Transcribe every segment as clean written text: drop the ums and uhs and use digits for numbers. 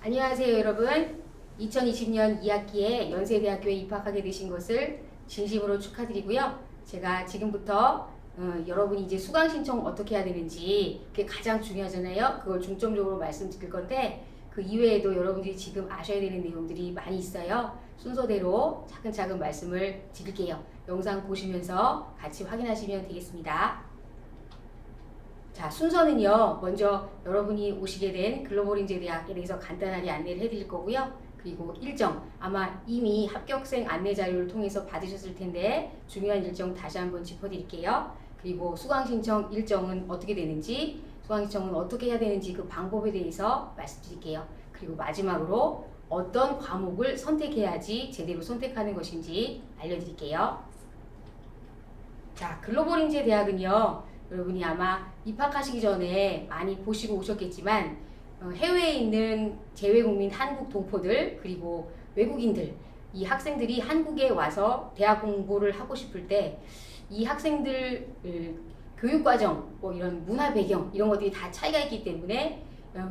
안녕하세요, 여러분. 2020년 2학기에 연세대학교에 입학하게 되신 것을 진심으로 축하드리고요. 제가 지금부터 여러분이 이제 수강 신청 어떻게 해야 되는지 그게 가장 중요하잖아요. 그걸 중점적으로 말씀드릴 건데 그 이외에도 여러분들이 지금 아셔야 되는 내용들이 많이 있어요. 순서대로 차근차근 말씀을 드릴게요. 영상 보시면서 같이 확인하시면 되겠습니다. 자, 순서는요. 먼저 여러분이 오시게 된 글로벌인재대학에 대해서 간단하게 안내를 해드릴 거고요. 그리고 일정, 아마 이미 합격생 안내 자료를 통해서 받으셨을 텐데 중요한 일정 다시 한번 짚어드릴게요. 그리고 수강 신청 일정은 어떻게 되는지, 수강 신청은 어떻게 해야 되는지 그 방법에 대해서 말씀드릴게요. 그리고 마지막으로 어떤 과목을 선택해야지 제대로 선택하는 것인지 알려드릴게요. 자, 글로벌인재대학은요. 여러분이 아마 입학하시기 전에 많이 보시고 오셨겠지만 해외에 있는 재외국민 한국 동포들 그리고 외국인들 이 학생들이 한국에 와서 대학 공부를 하고 싶을 때 이 학생들 교육과정 뭐 이런 문화 배경 이런 것들이 다 차이가 있기 때문에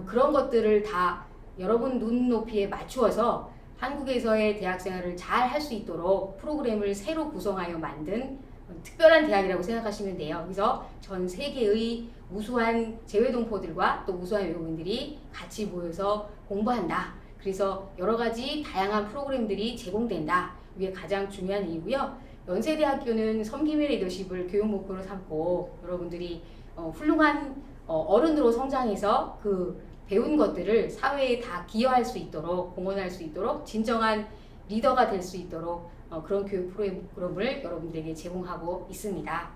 그런 것들을 다 여러분 눈높이에 맞추어서 한국에서의 대학 생활을 잘 할 수 있도록 프로그램을 새로 구성하여 만든 특별한 대학이라고 생각하시면 돼요. 그래서 전 세계의 우수한 재외동포들과 또 우수한 외국인들이 같이 모여서 공부한다. 그래서 여러 가지 다양한 프로그램들이 제공된다. 이게 가장 중요한 이유고요. 연세대학교는 섬김의 리더십을 교육 목표로 삼고 여러분들이 훌륭한 어른으로 성장해서 그 배운 것들을 사회에 다 기여할 수 있도록 공헌할 수 있도록 진정한 리더가 될 수 있도록 그런 교육 프로그램을 여러분들에게 제공하고 있습니다.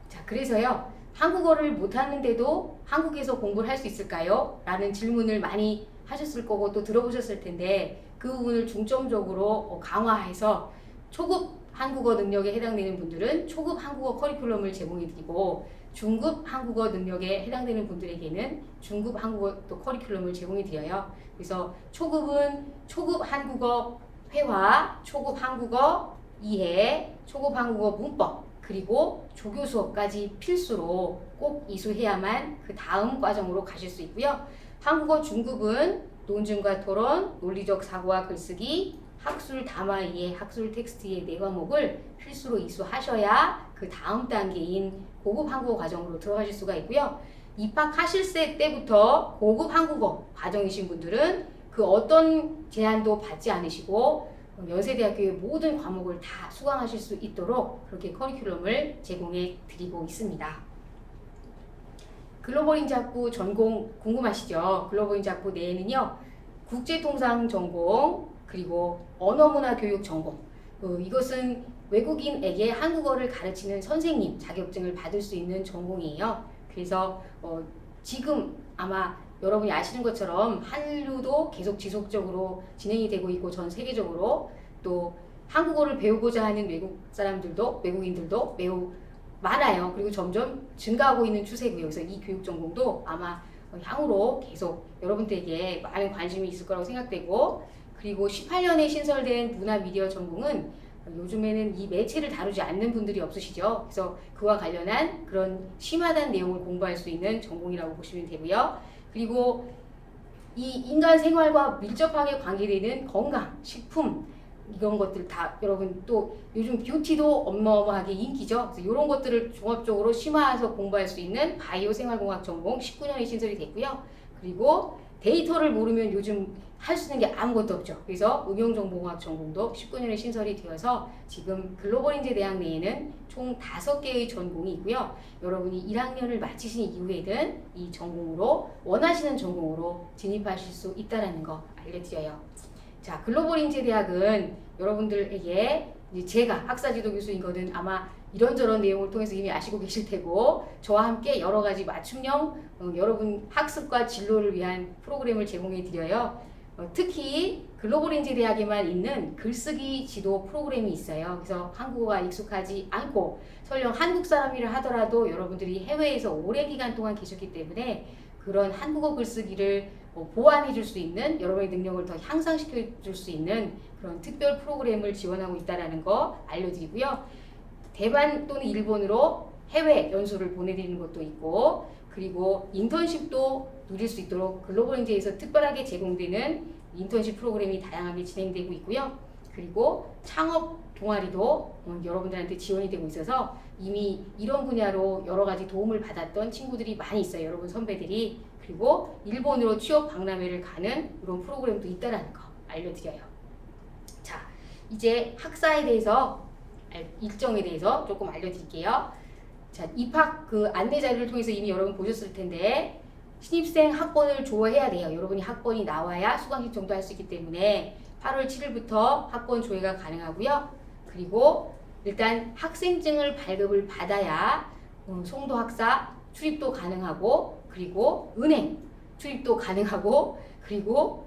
자, 그래서요. 한국어를 못하는데도 한국에서 공부를 할 수 있을까요? 라는 질문을 많이 하셨을 거고 또 들어보셨을 텐데 그 부분을 중점적으로 강화해서 초급 한국어 능력에 해당되는 분들은 초급 한국어 커리큘럼을 제공해드리고 중급 한국어 능력에 해당되는 분들에게는 중급 한국어 또 커리큘럼을 제공해드려요. 그래서 초급은 초급 한국어 회화, 초급 한국어 이해, 초급 한국어 문법, 그리고 조교 수업까지 필수로 꼭 이수해야만 그 다음 과정으로 가실 수 있고요. 한국어 중급은 논증과 토론, 논리적 사고와 글쓰기, 학술 담화 이해, 학술 텍스트 이해 4과목을 필수로 이수하셔야 그 다음 단계인 고급 한국어 과정으로 들어가실 수가 있고요. 입학하실 때부터 고급 한국어 과정이신 분들은 그 어떤 제한도 받지 않으시고 연세대학교의 모든 과목을 다 수강하실 수 있도록 그렇게 커리큘럼을 제공해 드리고 있습니다. 글로벌인재학부 전공 궁금하시죠? 글로벌인재학부 내에는요. 국제통상 전공 그리고 언어문화교육 전공 이것은 외국인에게 한국어를 가르치는 선생님 자격증을 받을 수 있는 전공이에요. 그래서 지금 아마 여러분이 아시는 것처럼 한류도 계속 지속적으로 진행이 되고 있고 전 세계적으로 또 한국어를 배우고자 하는 외국 사람들도 외국인들도 매우 많아요. 그리고 점점 증가하고 있는 추세고요. 그래서 이 교육 전공도 아마 향후로 계속 여러분들에게 많은 관심이 있을 거라고 생각되고 그리고 18년에 신설된 문화미디어 전공은 요즘에는 이 매체를 다루지 않는 분들이 없으시죠. 그래서 그와 관련한 그런 심화된 내용을 공부할 수 있는 전공이라고 보시면 되고요. 그리고 이 인간 생활과 밀접하게 관계되는 건강, 식품 이런 것들 다 여러분 또 요즘 뷰티도 어마어마하게 인기죠. 그래서 이런 것들을 종합적으로 심화해서 공부할 수 있는 바이오 생활공학 전공 19년에 신설이 됐고요. 그리고 데이터를 모르면 요즘 할 수 있는 게 아무것도 없죠. 그래서 응용정보공학 전공도 19년에 신설이 되어서 지금 글로벌인재대학 내에는 총 5개의 전공이 있고요. 여러분이 1학년을 마치신 이후에는 이 전공으로 원하시는 전공으로 진입하실 수 있다는 거 알려드려요. 자, 글로벌인재대학은 여러분들에게 제가 학사지도 교수인 거는 아마 이런저런 내용을 통해서 이미 아시고 계실 테고 저와 함께 여러 가지 맞춤형 여러분 학습과 진로를 위한 프로그램을 제공해 드려요. 특히 글로벌인재대학에만 있는 글쓰기 지도 프로그램이 있어요. 그래서 한국어가 익숙하지 않고 설령 한국 사람이라 하더라도 여러분들이 해외에서 오랜 기간 동안 계셨기 때문에 그런 한국어 글쓰기를 보완해 줄 수 있는 여러분의 능력을 더 향상시켜 줄 수 있는 그런 특별 프로그램을 지원하고 있다는 거 알려드리고요. 대만 또는 일본으로 해외 연수를 보내드리는 것도 있고, 그리고 인턴십도 누릴 수 있도록 글로벌인재에서 특별하게 제공되는 인턴십 프로그램이 다양하게 진행되고 있고요. 그리고 창업 동아리도 여러분들한테 지원이 되고 있어서 이미 이런 분야로 여러 가지 도움을 받았던 친구들이 많이 있어요. 여러분 선배들이. 그리고 일본으로 취업 박람회를 가는 이런 프로그램도 있다는 거 알려드려요. 자, 이제 학사에 대해서 일정에 대해서 조금 알려드릴게요. 자, 입학 그 안내 자료를 통해서 이미 여러분 보셨을 텐데 신입생 학번을 조회해야 돼요. 여러분이 학번이 나와야 수강 신청도 할 수 있기 때문에 8월 7일부터 학번 조회가 가능하고요. 그리고 일단 학생증을 발급을 받아야 송도 학사 출입도 가능하고, 그리고 은행 출입도 가능하고, 그리고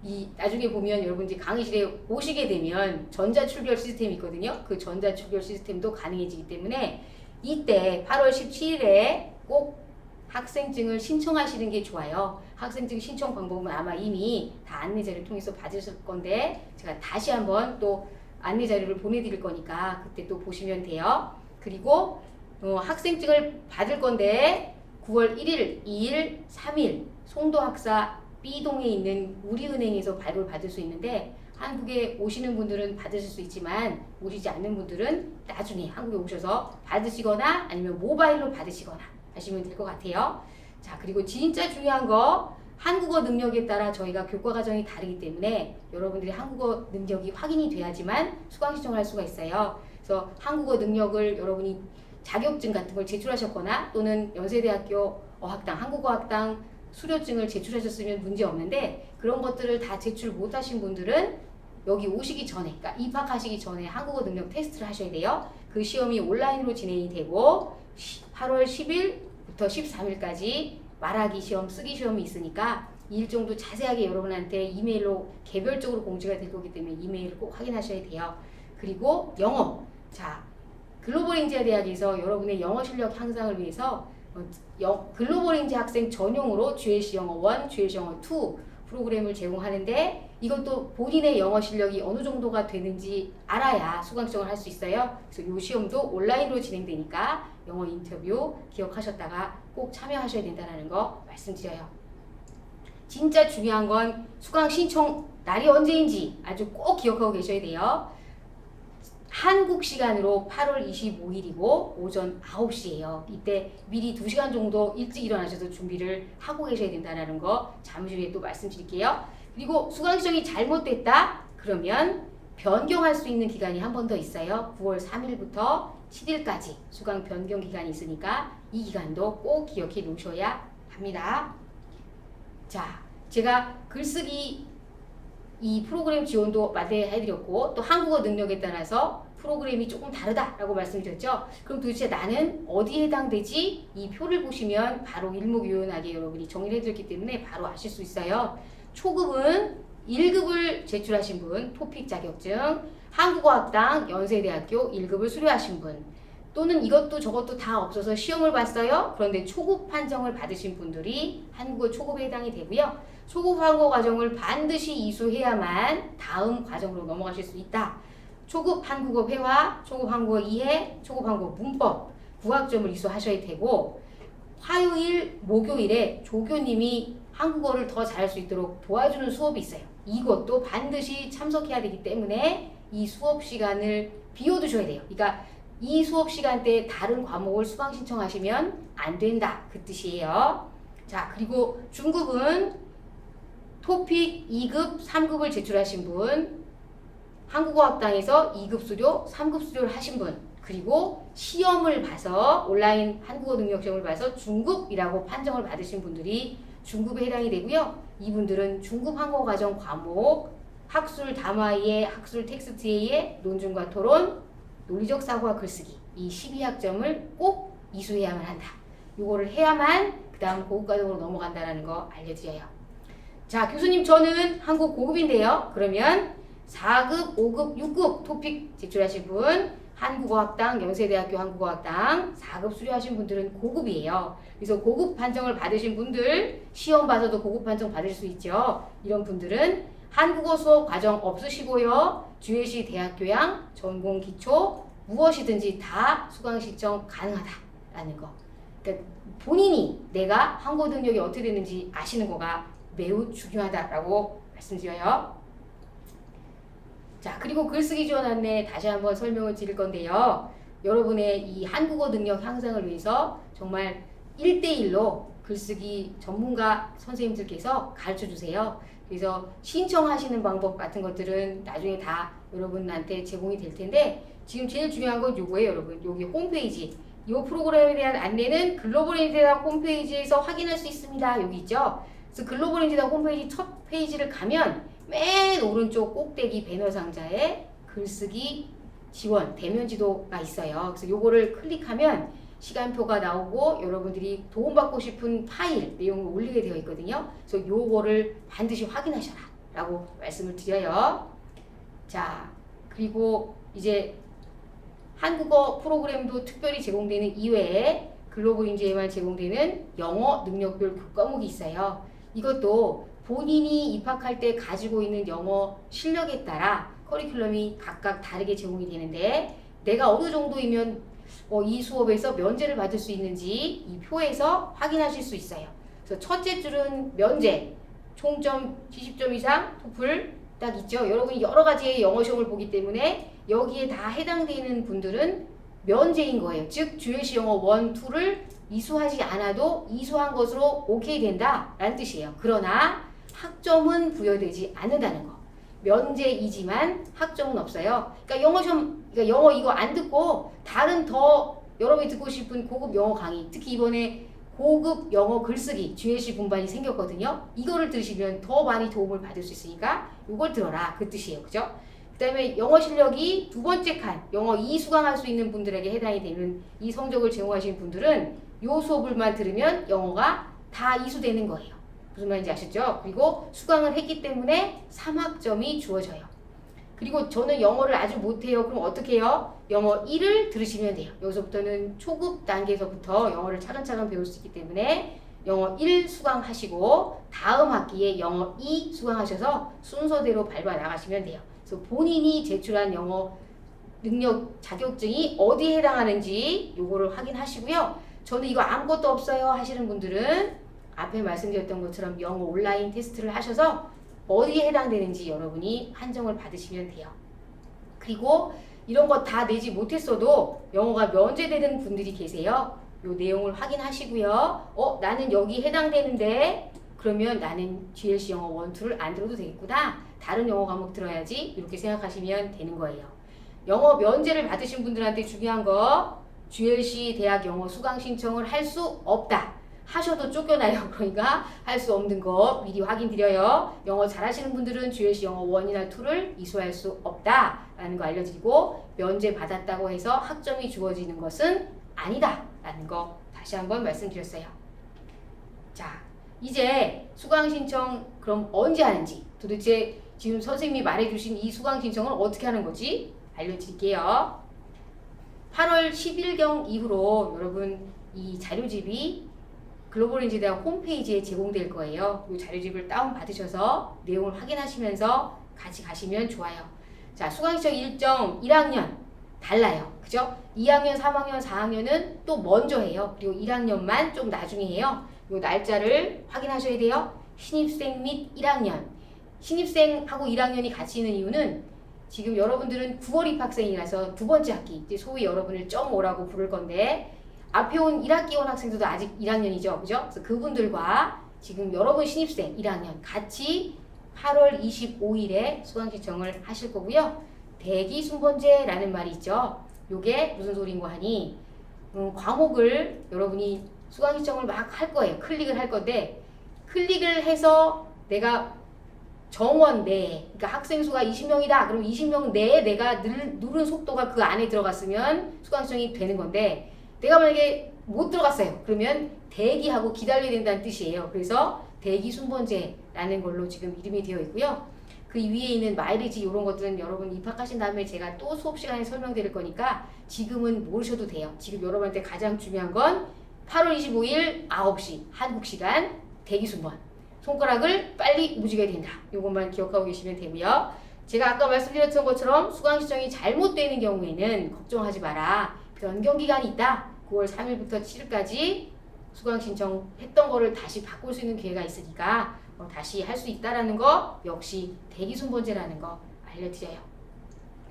이 나중에 보면 여러분 이제 강의실에 오시게 되면 전자출결 시스템이 있거든요. 그 전자출결 시스템도 가능해지기 때문에 이때 8월 17일에 꼭 학생증을 신청하시는 게 좋아요. 학생증 신청 방법은 아마 이미 다 안내 자료를 통해서 받으실 건데 제가 다시 한번 또 안내 자료를 보내드릴 거니까 그때 또 보시면 돼요. 그리고 학생증을 받을 건데 9월 1일, 2일, 3일 송도학사 B동에 있는 우리은행에서 발급을 받을 수 있는데 한국에 오시는 분들은 받으실 수 있지만 오시지 않는 분들은 나중에 한국에 오셔서 받으시거나 아니면 모바일로 받으시거나 하시면 될 것 같아요. 자, 그리고 진짜 중요한 거 한국어 능력에 따라 저희가 교과 과정이 다르기 때문에 여러분들이 한국어 능력이 확인이 돼야지만 수강 신청을 할 수가 있어요. 그래서 한국어 능력을 여러분이 자격증 같은 걸 제출하셨거나 또는 연세대학교 어학당, 한국어학당 수료증을 제출하셨으면 문제 없는데 그런 것들을 다 제출 못하신 분들은 여기 오시기 전에, 그러니까 입학하시기 전에 한국어 능력 테스트를 하셔야 돼요. 그 시험이 온라인으로 진행이 되고 8월 10일부터 13일까지 말하기 시험, 쓰기 시험이 있으니까 이 일정도 자세하게 여러분한테 이메일로 개별적으로 공지가 될 거기 때문에 이메일을 꼭 확인하셔야 돼요. 그리고 영어. 자, 글로벌인지아 대학에서 여러분의 영어 실력 향상을 위해서 글로벌인지 학생 전용으로 GLC 영어 1, GLC 영어 2 프로그램을 제공하는데 이것도 본인의 영어 실력이 어느 정도가 되는지 알아야 수강 신청을 할 수 있어요. 그래서 이 시험도 온라인으로 진행되니까 영어 인터뷰 기억하셨다가 꼭 참여하셔야 된다는 거 말씀드려요. 진짜 중요한 건 수강 신청 날이 언제인지 아주 꼭 기억하고 계셔야 돼요. 한국 시간으로 8월 25일이고 오전 9시예요. 이때 미리 2시간 정도 일찍 일어나셔서 준비를 하고 계셔야 된다는 거 잠시 후에 또 말씀드릴게요. 그리고 수강 신청이 잘못됐다? 그러면 변경할 수 있는 기간이 한 번 더 있어요. 9월 3일부터 7일까지 수강 변경 기간이 있으니까 이 기간도 꼭 기억해 놓으셔야 합니다. 자, 제가 글쓰기 이 프로그램 지원도 마련해드렸고 또 한국어 능력에 따라서 프로그램이 조금 다르다라고 말씀드렸죠. 그럼 도대체 나는 어디에 해당되지? 이 표를 보시면 바로 일목요연하게 여러분이 정리를 해드렸기 때문에 바로 아실 수 있어요. 초급은 1급을 제출하신 분, 토픽 자격증, 한국어학당 연세대학교 1급을 수료하신 분, 또는 이것도 저것도 다 없어서 시험을 봤어요. 그런데 초급 판정을 받으신 분들이 한국어 초급에 해당이 되고요. 초급 한국어 과정을 반드시 이수해야만 다음 과정으로 넘어가실 수 있다. 초급 한국어 회화, 초급 한국어 이해, 초급 한국어 문법, 구학점을 이수하셔야 되고 화요일, 목요일에 조교님이 한국어를 더 잘할 수 있도록 도와주는 수업이 있어요. 이것도 반드시 참석해야 되기 때문에 이 수업 시간을 비워두셔야 돼요. 그러니까 이 수업 시간대에 다른 과목을 수강 신청하시면 안 된다. 그 뜻이에요. 자, 그리고 중급은 토픽 2급, 3급을 제출하신 분, 한국어학당에서 2급 수료, 3급 수료를 하신 분, 그리고 시험을 봐서 온라인 한국어 능력 시험을 봐서 중급이라고 판정을 받으신 분들이 중급에 해당이 되고요. 이분들은 중급 한국어 과정 과목, 학술 담화이해, 학술 텍스트이해, 논증과 토론, 논리적 사고와 글쓰기 이 12학점을 꼭 이수해야만 한다. 요거를 해야만 그 다음 고급 과정으로 넘어간다는 거 알려드려요. 자, 교수님 저는 한국 고급인데요. 그러면 4급, 5급, 6급 토픽 제출하신 분, 한국어학당, 연세대학교 한국어학당 4급 수료하신 분들은 고급이에요. 그래서 고급 판정을 받으신 분들, 시험 봐서도 고급 판정 받을 수 있죠. 이런 분들은 한국어 수업 과정 없으시고요. GLC 대학교양, 전공 기초 무엇이든지 다 수강 신청 가능하다. 된다라는 거. 그러니까 본인이 내가 한국 능력이 어떻게 되는지 아시는 거가 매우 중요하다라고 말씀드려요. 자, 그리고 글쓰기 지원 안내 다시 한번 설명을 드릴 건데요. 여러분의 이 한국어 능력 향상을 위해서 정말 1대1로 글쓰기 전문가 선생님들께서 가르쳐 주세요. 그래서 신청하시는 방법 같은 것들은 나중에 다 여러분한테 제공이 될 텐데 지금 제일 중요한 건 요거예요, 여러분. 여기 홈페이지. 이 프로그램에 대한 안내는 글로벌 인재단 홈페이지에서 확인할 수 있습니다. 여기 있죠. 그래서 글로벌 인재단 홈페이지 첫 페이지를 가면 맨 오른쪽 꼭대기 배너 상자에 글쓰기 지원 대면 지도가 있어요. 그래서 요거를 클릭하면 시간표가 나오고 여러분들이 도움받고 싶은 파일 내용을 올리게 되어 있거든요. 그래서 요거를 반드시 확인하셔라 라고 말씀을 드려요. 자, 그리고 이제 한국어 프로그램도 특별히 제공되는 이외에 글로벌 인재에만 제공되는 영어 능력별 교과목이 있어요. 이것도 본인이 입학할 때 가지고 있는 영어 실력에 따라 커리큘럼이 각각 다르게 제공이 되는데 내가 어느 정도이면 이 수업에서 면제를 받을 수 있는지 이 표에서 확인하실 수 있어요. 그래서 첫째 줄은 면제, 총점 70점 이상 토플 딱 있죠. 여러분이 여러 가지의 영어 시험을 보기 때문에 여기에 다 해당되는 분들은 면제인 거예요. 즉 GLC 영어 1, 2를 이수하지 않아도 이수한 것으로 오케이 된다라는 뜻이에요. 그러나 학점은 부여되지 않는다는 거. 면제이지만 학점은 없어요. 그러니까 영어 시험, 그러니까 영어 이거 안 듣고 다른 더 여러분이 듣고 싶은 고급 영어 강의, 특히 이번에 고급 영어 글쓰기 GLC 분반이 생겼거든요. 이거를 들으시면 더 많이 도움을 받을 수 있으니까 이걸 들어라 그 뜻이에요. 그죠? 그 다음에 영어 실력이 두 번째 칸 영어 2 수강할 수 있는 분들에게 해당이 되는 이 성적을 제공하시는 분들은 요 수업을만 들으면 영어가 다 이수되는 거예요. 무슨 말인지 아시죠? 그리고 수강을 했기 때문에 3학점이 주어져요. 그리고 저는 영어를 아주 못해요. 그럼 어떻게 해요? 영어 1을 들으시면 돼요. 여기서부터는 초급 단계에서부터 영어를 차근차근 배울 수 있기 때문에 영어 1 수강하시고 다음 학기에 영어 2 수강하셔서 순서대로 밟아 나가시면 돼요. 그래서 본인이 제출한 영어 능력 자격증이 어디에 해당하는지 요거를 확인하시고요. 저는 이거 아무것도 없어요 하시는 분들은 앞에 말씀드렸던 것처럼 영어 온라인 테스트를 하셔서 어디에 해당되는지 여러분이 판정을 받으시면 돼요. 그리고 이런 거 다 내지 못했어도 영어가 면제되는 분들이 계세요. 요 내용을 확인하시고요. 나는 여기 해당되는데 그러면 나는 GLC 영어 1, 2를 안 들어도 되겠구나. 다른 영어 과목 들어야지. 이렇게 생각하시면 되는 거예요. 영어 면제를 받으신 분들한테 중요한 거 GLC 대학 영어 수강 신청을 할 수 없다. 하셔도 쫓겨나요. 그러니까 할 수 없는 거 미리 확인드려요. 영어 잘하시는 분들은 GLC 영어 1이나 2를 이수할 수 없다라는 거 알려드리고 면제 받았다고 해서 학점이 주어지는 것은 아니다 라는 거 다시 한번 말씀드렸어요. 자, 이제 수강 신청 그럼 언제 하는지 도대체 지금 선생님이 말해주신 이 수강 신청을 어떻게 하는 거지 알려드릴게요. 8월 10일경 이후로 여러분 이 자료집이 글로벌 인재대학 홈페이지에 제공될 거예요. 이 자료집을 다운받으셔서 내용을 확인하시면서 같이 가시면 좋아요. 자, 수강 신청 일정 1학년 달라요. 그죠? 2학년, 3학년, 4학년은 또 먼저 해요. 그리고 1학년만 좀 나중에 해요. 이 날짜를 확인하셔야 돼요. 신입생 및 1학년. 신입생하고 1학년이 같이 있는 이유는 지금 여러분들은 9월 입학생이라서 두 번째 학기, 이제 소위 여러분을 .5라고 부를 건데 앞에 온 1학기 온 학생들도 아직 1학년이죠. 그죠? 그래서 그분들과 지금 여러분 신입생 1학년 같이 8월 25일에 수강 신청을 하실 거고요. 대기 순번제라는 말이 있죠. 요게 무슨 소린고 하니 과목을 여러분이 수강 신청을 막 할 거예요. 클릭을 할 건데 클릭을 해서 내가 정원 내에 그러니까 학생 수가 20명이다. 그럼 20명 내에 내가 누른 속도가 그 안에 들어갔으면 수강 신청이 되는 건데 내가 만약에 못 들어갔어요. 그러면 대기하고 기다려야 된다는 뜻이에요. 그래서 대기 순번제라는 걸로 지금 이름이 되어 있고요. 그 위에 있는 마일리지 이런 것들은 여러분 입학하신 다음에 제가 또 수업 시간에 설명드릴 거니까 지금은 모르셔도 돼요. 지금 여러분한테 가장 중요한 건 8월 25일 9시 한국 시간 대기 순번. 손가락을 빨리 움직여야 된다. 이것만 기억하고 계시면 되고요. 제가 아까 말씀드렸던 것처럼 수강 신청이 잘못되는 경우에는 걱정하지 마라. 변경 기간이 있다. 9월 3일부터 7일까지 수강 신청했던 거를 다시 바꿀 수 있는 기회가 있으니까 다시 할 수 있다라는 거 역시 대기 순번제라는 거 알려드려요.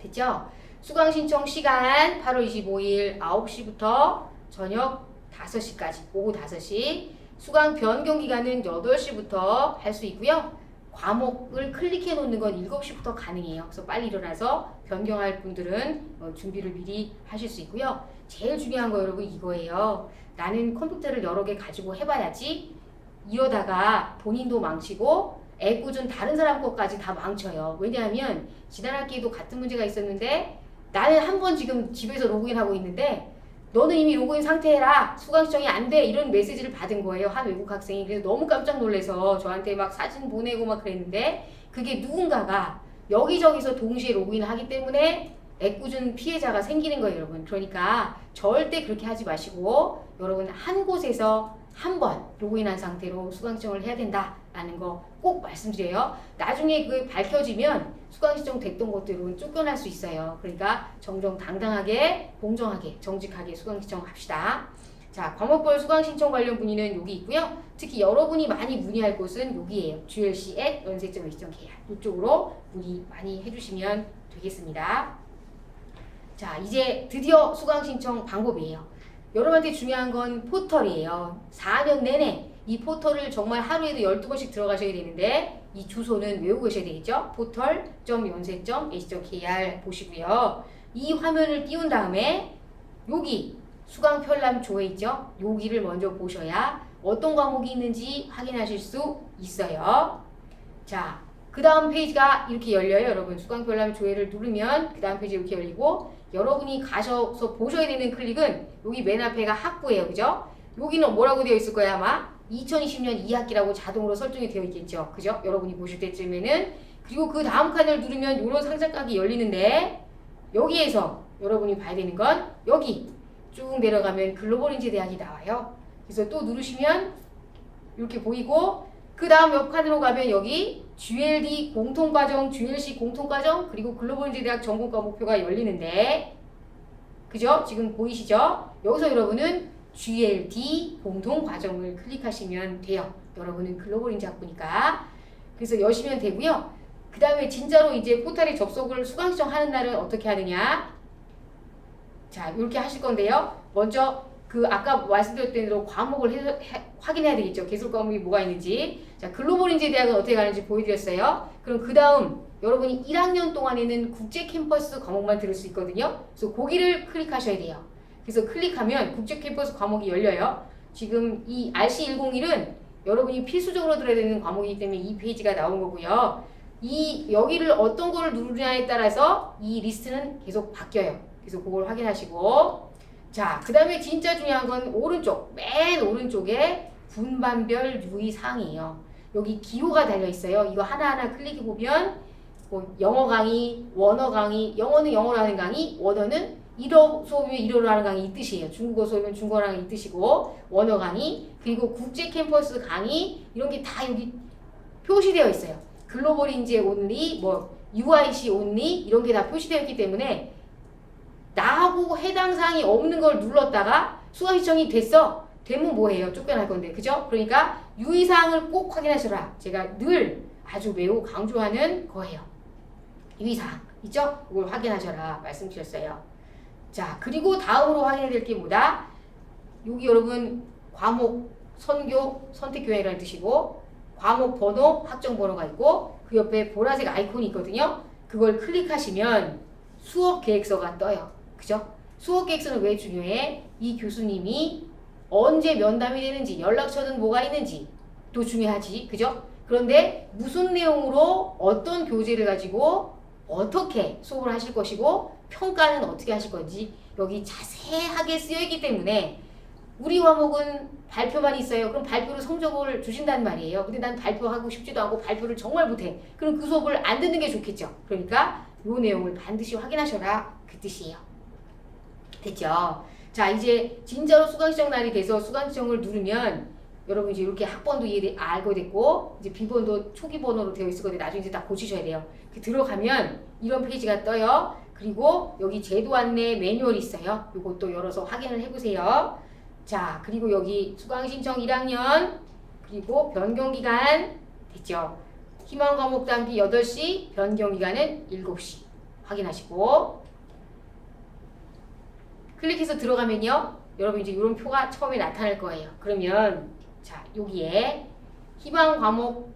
됐죠? 수강 신청 시간 8월 25일 9시부터 저녁 5시까지, 오후 5시. 수강 변경 기간은 8시부터 할 수 있고요. 과목을 클릭해 놓는 건 7시부터 가능해요. 그래서 빨리 일어나서 변경할 분들은 준비를 미리 하실 수 있고요. 제일 중요한 거 여러분 이거예요. 나는 컴퓨터를 여러 개 가지고 해봐야지 이러다가 본인도 망치고 애꿎은 다른 사람 것까지 다 망쳐요. 왜냐하면 지난 학기에도 같은 문제가 있었는데 나는 한 번 지금 집에서 로그인하고 있는데 너는 이미 로그인 상태라 수강 신청이 안 돼 이런 메시지를 받은 거예요. 한 외국 학생이. 그래서 너무 깜짝 놀라서 저한테 막 사진 보내고 막 그랬는데 그게 누군가가 여기저기서 동시에 로그인을 하기 때문에 애꿎은 피해자가 생기는 거예요, 여러분. 그러니까 절대 그렇게 하지 마시고 여러분 한 곳에서 한 번 로그인한 상태로 수강 신청을 해야 된다라는 거 꼭 말씀드려요. 나중에 그게 밝혀지면 수강 신청 됐던 것들은 쫓겨날 수 있어요. 그러니까 정정당당하게, 공정하게, 정직하게 수강 신청합시다. 자, 과목별 수강 신청 관련 문의는 여기 있고요. 특히 여러분이 많이 문의할 곳은 여기에요. glc@연세점.ac.kr 이쪽으로 문의 많이 해주시면 되겠습니다. 자, 이제 드디어 수강 신청 방법이에요. 여러분한테 중요한 건 포털이에요. 4년 내내 이 포털을 정말 하루에도 12번씩 들어가셔야 되는데 이 주소는 외우고 계셔야 되겠죠? portal.연세.ac.kr 보시고요. 이 화면을 띄운 다음에 여기 수강 편람 조회 있죠? 여기를 먼저 보셔야 어떤 과목이 있는지 확인하실 수 있어요. 자, 그 다음 페이지가 이렇게 열려요. 여러분 수강 편람 조회를 누르면 그 다음 페이지 이렇게 열리고 여러분이 가셔서 보셔야 되는 클릭은 여기 맨 앞에가 학부예요. 그죠? 여기는 뭐라고 되어 있을 거예요 아마? 2020년 2학기라고 자동으로 설정이 되어 있겠죠. 그죠? 여러분이 보실 때쯤에는. 그리고 그 다음 칸을 누르면 이런 상장각이 열리는데 여기에서 여러분이 봐야 되는 건 여기 쭉 내려가면 글로벌 인재 대학이 나와요. 그래서 또 누르시면 이렇게 보이고 그 다음 옆 칸으로 가면 여기 GLD 공통과정, GLC 공통과정 그리고 글로벌 인재 대학 전공과 목표가 열리는데 그죠? 지금 보이시죠? 여기서 여러분은 GLD 공통과정을 클릭하시면 돼요. 여러분은 글로벌 인재 학부니까. 그래서 여시면 되고요. 그 다음에 진짜로 이제 포털에 접속을 수강 신청하는 날은 어떻게 하느냐? 자, 이렇게 하실 건데요. 먼저 그 아까 말씀드렸던 대로 과목을 확인해야 되겠죠. 개설 과목이 뭐가 있는지. 자, 글로벌 인재 대학은 어떻게 가는지 보여드렸어요. 그럼 그 다음 여러분이 1학년 동안에는 국제 캠퍼스 과목만 들을 수 있거든요. 그래서 거기를 클릭하셔야 돼요. 그래서 클릭하면 국제 캠퍼스 과목이 열려요. 지금 이 RC101은 여러분이 필수적으로 들어야 되는 과목이기 때문에 이 페이지가 나온 거고요. 여기를 어떤 거를 누르냐에 따라서 이 리스트는 계속 바뀌어요. 그래서 그걸 확인하시고 자, 그 다음에 진짜 중요한 건 오른쪽, 맨 오른쪽에 분반별 유의사항이에요. 여기 기호가 달려있어요. 이거 하나하나 클릭해보면 뭐 영어 강의, 원어 강의, 영어는 영어로 하는 강의, 원어는 일어 수업이면 일어로 하는 강의 이 뜻이에요. 중국어 수업이면 중국어로 하는 이 뜻이고 원어 강의, 그리고 국제 캠퍼스 강의 이런 게 다 여기 표시되어 있어요. 글로벌 인재 온리, 뭐 UIC 온리 이런 게 다 표시되어 있기 때문에 나하고 해당 사항이 없는 걸 눌렀다가 수강 신청이 됐어. 되면 뭐해요? 쫓겨날 건데. 그죠? 그러니까 유의사항을 꼭 확인하셔라. 제가 늘 아주 매우 강조하는 거예요. 유의사항. 있죠? 이걸 확인하셔라. 말씀드렸어요. 자, 그리고 다음으로 확인해야 될 게 뭐다? 여기 여러분 과목, 선교, 선택교양이라는 뜻이고 과목 번호, 학점 번호가 있고 그 옆에 보라색 아이콘이 있거든요. 그걸 클릭하시면 수업 계획서가 떠요. 그죠? 수업 계획서는 왜 중요해? 이 교수님이 언제 면담이 되는지, 연락처는 뭐가 있는지 또 중요하지. 그죠? 그런데 무슨 내용으로 어떤 교재를 가지고 어떻게 수업을 하실 것이고 평가는 어떻게 하실 건지 여기 자세하게 쓰여 있기 때문에 우리 과목은 발표만 있어요. 그럼 발표로 성적을 주신단 말이에요. 근데 난 발표하고 싶지도 않고 발표를 정말 못해. 그럼 그 수업을 안 듣는 게 좋겠죠. 그러니까 이 내용을 반드시 확인하셔라. 그 뜻이에요. 됐죠? 자, 이제 진짜로 수강 신청 날이 돼서 수강 신청을 누르면 여러분 이제 이렇게 학번도 알고 됐고 이제 비번도 초기 번호로 되어 있을 건데 나중에 이제 다 고치셔야 돼요. 들어가면 이런 페이지가 떠요. 그리고 여기 제도 안내 매뉴얼이 있어요. 이것도 열어서 확인을 해보세요. 자, 그리고 여기 수강 신청 1학년, 그리고 변경 기간 됐죠. 희망 과목 담기 8시, 변경 기간은 7시 확인하시고 클릭해서 들어가면요. 여러분 이제 이런 표가 처음에 나타날 거예요. 그러면 자, 여기에 희망 과목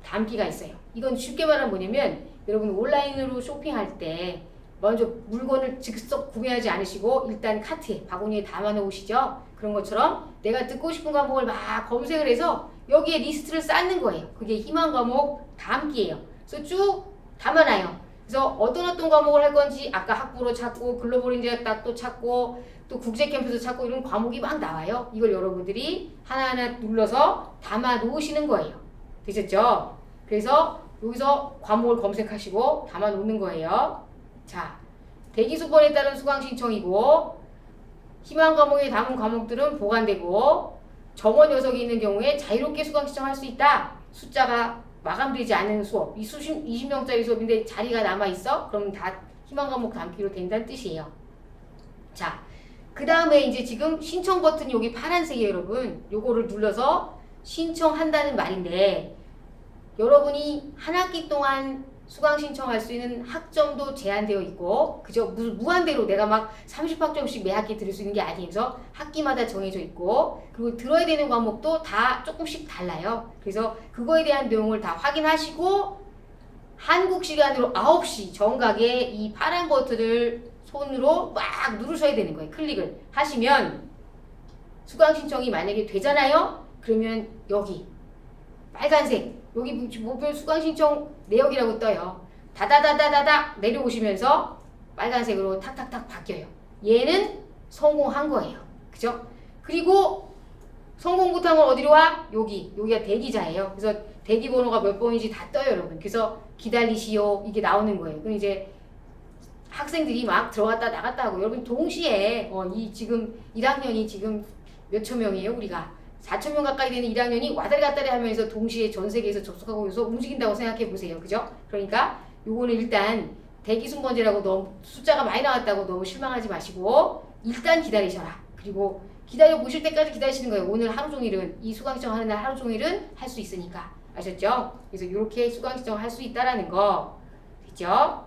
담기가 있어요. 이건 쉽게 말하면 뭐냐면 여러분 온라인으로 쇼핑할 때 먼저 물건을 즉석 구매하지 않으시고 일단 카트에 바구니에 담아 놓으시죠. 그런 것처럼 내가 듣고 싶은 과목을 막 검색을 해서 여기에 리스트를 쌓는 거예요. 그게 희망 과목 담기예요. 그래서 쭉 담아놔요. 그래서 어떤 과목을 할 건지 아까 학부로 찾고 글로벌 인재 또 찾고 또 국제 캠프도 찾고 이런 과목이 막 나와요. 이걸 여러분들이 하나하나 눌러서 담아 놓으시는 거예요. 되셨죠? 그래서 여기서 과목을 검색하시고 담아 놓는 거예요. 자, 대기 수번에 따른 수강 신청이고 희망 과목에 담은 과목들은 보관되고 정원 녀석이 있는 경우에 자유롭게 수강 신청할 수 있다. 숫자가 마감되지 않은 수업, 이 20명짜리 수업인데 자리가 남아있어? 그러면 다 희망 과목 담기로 된다는 뜻이에요. 자, 그 다음에 이제 지금 신청 버튼이 여기 파란색이에요, 여러분. 요거를 눌러서 신청한다는 말인데 여러분이 한 학기 동안 수강 신청할 수 있는 학점도 제한되어 있고 그죠? 무한대로 내가 막 30학점씩 매 학기 들을 수 있는 게 아니어서 학기마다 정해져 있고 그리고 들어야 되는 과목도 다 조금씩 달라요. 그래서 그거에 대한 내용을 다 확인하시고 한국 시간으로 9시 정각에 이 파란 버튼을 손으로 막 누르셔야 되는 거예요. 클릭을 하시면 수강 신청이 만약에 되잖아요. 그러면 여기 빨간색 여기 목표 수강 신청 내역이라고 떠요. 다다다다다다 내려오시면서 빨간색으로 탁탁탁 바뀌어요. 얘는 성공한 거예요. 그죠? 그리고 성공 못한 건 어디로 와? 여기가 대기자예요. 그래서 대기 번호가 몇 번인지 다 떠요, 여러분. 그래서 기다리시오 이게 나오는 거예요. 그럼 이제 학생들이 막 들어갔다 나갔다 하고 여러분 동시에 이 지금 1학년이 지금 몇천 명이에요, 우리가. 4,000명 가까이 되는 1학년이 와다리 갔다리 하면서 동시에 전 세계에서 접속하고 있어서 움직인다고 생각해 보세요. 그죠? 그러니까 요거는 일단 대기 순번제라고 너무 숫자가 많이 나왔다고 너무 실망하지 마시고 일단 기다리셔라. 그리고 기다려 보실 때까지 기다리시는 거예요. 오늘 하루 종일은 이 수강 신청하는 날 하루 종일은 할 수 있으니까. 아셨죠? 그래서 이렇게 수강 신청을 할 수 있다라는 거 됐죠?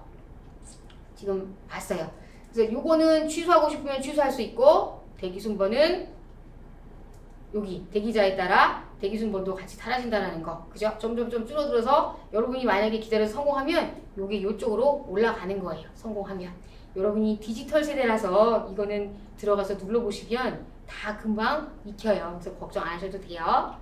지금 봤어요. 그래서 요거는 취소하고 싶으면 취소할 수 있고 대기 순번은 여기 대기자에 따라 대기 순번도 같이 사라진다는 거. 그죠? 점점점 줄어들어서 여러분이 만약에 기다려서 성공하면 요게 요쪽으로 올라가는 거예요. 성공하면. 여러분이 디지털 세대라서 이거는 들어가서 눌러보시면 다 금방 익혀요. 그래서 걱정 안 하셔도 돼요.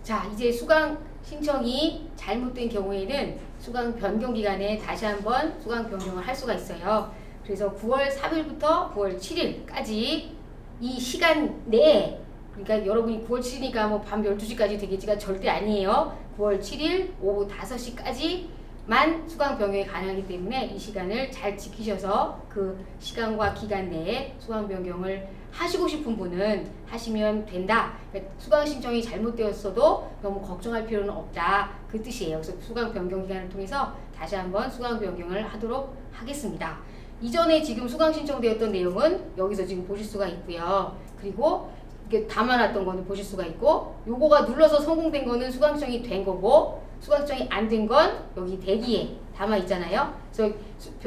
자, 이제 수강 신청이 잘못된 경우에는 수강 변경 기간에 다시 한번 수강 변경을 할 수가 있어요. 그래서 9월 3일부터 9월 7일까지 이 시간 내에 그러니까 여러분이 9월 7일이니까 뭐 밤 12시까지 되겠지가 절대 아니에요. 9월 7일 오후 5시까지만 수강 변경이 가능하기 때문에 이 시간을 잘 지키셔서 그 시간과 기간 내에 수강 변경을 하시고 싶은 분은 하시면 된다. 그러니까 수강 신청이 잘못되었어도 너무 걱정할 필요는 없다. 그 뜻이에요. 그래서 수강 변경 기간을 통해서 다시 한번 수강 변경을 하도록 하겠습니다. 이전에 지금 수강 신청되었던 내용은 여기서 지금 보실 수가 있고요. 그리고 이렇게 담아놨던 거는 보실 수가 있고 요거가 눌러서 성공된 거는 수강 신청이 된 거고 수강 신청이 안 된 건 여기 대기에 담아 있잖아요. 그래서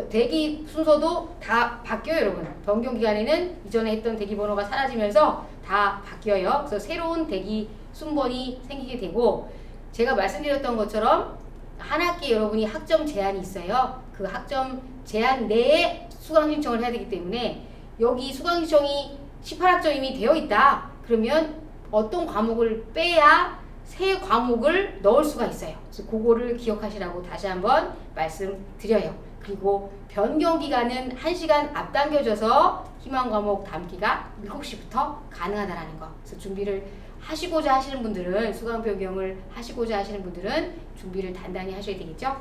대기 순서도 다 바뀌어요, 여러분. 변경 기간에는 이전에 했던 대기 번호가 사라지면서 다 바뀌어요. 그래서 새로운 대기 순번이 생기게 되고 제가 말씀드렸던 것처럼 한 학기에 여러분이 학점 제한이 있어요. 그 학점 제한 내에 수강 신청을 해야 되기 때문에 여기 수강 신청이 18학점이 되어 있다. 그러면 어떤 과목을 빼야 새 과목을 넣을 수가 있어요. 그래서 그거를 기억하시라고 다시 한번 말씀드려요. 그리고 변경 기간은 1시간 앞당겨져서 희망 과목 담기가 7시부터 가능하다라는 거. 그래서 준비를 하시고자 하시는 분들은 수강 변경을 하시고자 하시는 분들은 준비를 단단히 하셔야 되겠죠?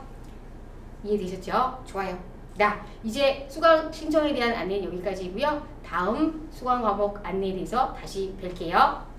이해되셨죠? 좋아요. 자, 이제 수강 신청에 대한 안내는 여기까지이고요. 다음 수강 과목 안내에 대해서 다시 뵐게요.